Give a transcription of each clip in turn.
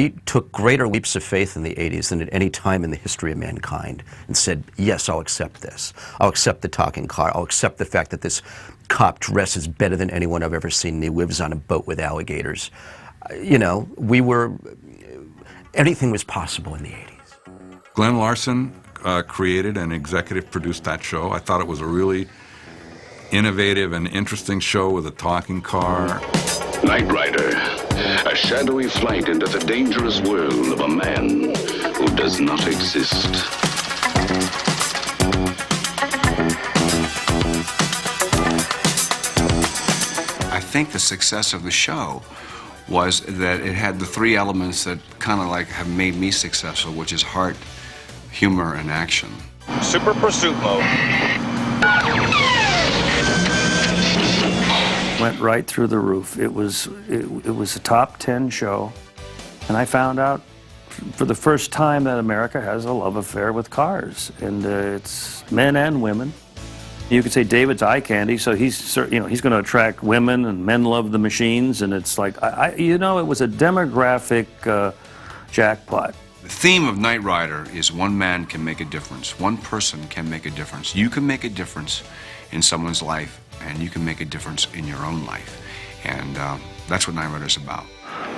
He took greater leaps of faith in the 80s than at any time in the history of mankind and said, yes, I'll accept this. I'll accept the talking car. I'll accept the fact that this cop dresses better than anyone I've ever seen and he lives on a boat with alligators. You know, anything was possible in the 80s. Glenn Larson created and executive produced that show. I thought it was a really innovative and interesting show with a talking car. Knight Rider, a shadowy flight into the dangerous world of a man who does not exist. I think the success of the show was that it had the three elements that kind of like have made me successful, which is heart, humor, and action. Super pursuit mode. Went right through the roof. It was a top 10 show, and I found out for the first time that America has a love affair with cars, and it's men and women. You could say David's eye candy, so he's going to attract women, and men love the machines, and it's like it was a demographic jackpot. The theme of Knight Rider is one man can make a difference. One person can make a difference. You can make a difference in someone's life, and you can make a difference in your own life. And that's what Knight Rider's about.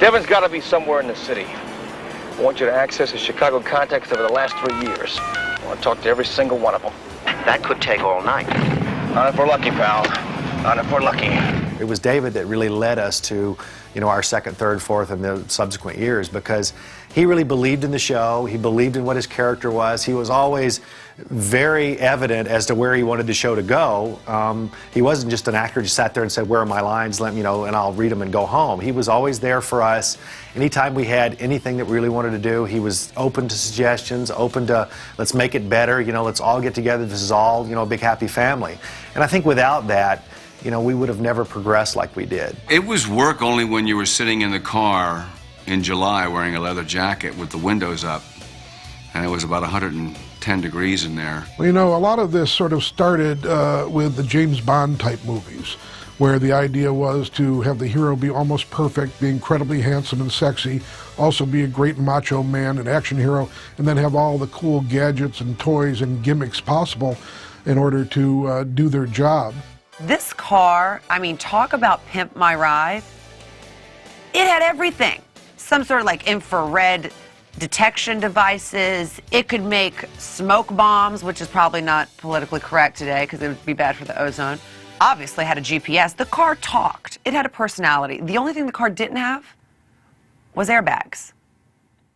Devin's got to be somewhere in the city. I want you to access his Chicago contacts over the last 3 years. I want to talk to every single one of them. That could take all night. Not if we're lucky, pal. Not if we're lucky. It was David that really led us to, our second, third, fourth, and the subsequent years, because he really believed in the show. He believed in what his character was. He was always very evident as to where he wanted the show to go. He wasn't just an actor who just sat there and said, where are my lines, let me know, and I'll read them and go home. He was always there for us. Anytime we had anything that we really wanted to do, he was open to suggestions, open to, let's make it better, let's all get together, this is all, a big happy family. And I think without that, we would have never progressed like we did. It was work only when you were sitting in the car in July wearing a leather jacket with the windows up, and it was about 110 degrees in there. Well, a lot of this sort of started with the James Bond type movies, where the idea was to have the hero be almost perfect, be incredibly handsome and sexy, also be a great macho man, an action hero, and then have all the cool gadgets and toys and gimmicks possible in order to do their job. This car, talk about pimp my ride. It had everything. Some sort of like infrared detection devices. It could make smoke bombs, which is probably not politically correct today because it would be bad for the ozone. Obviously had a GPS. The car talked. It had a personality. The only thing the car didn't have was airbags.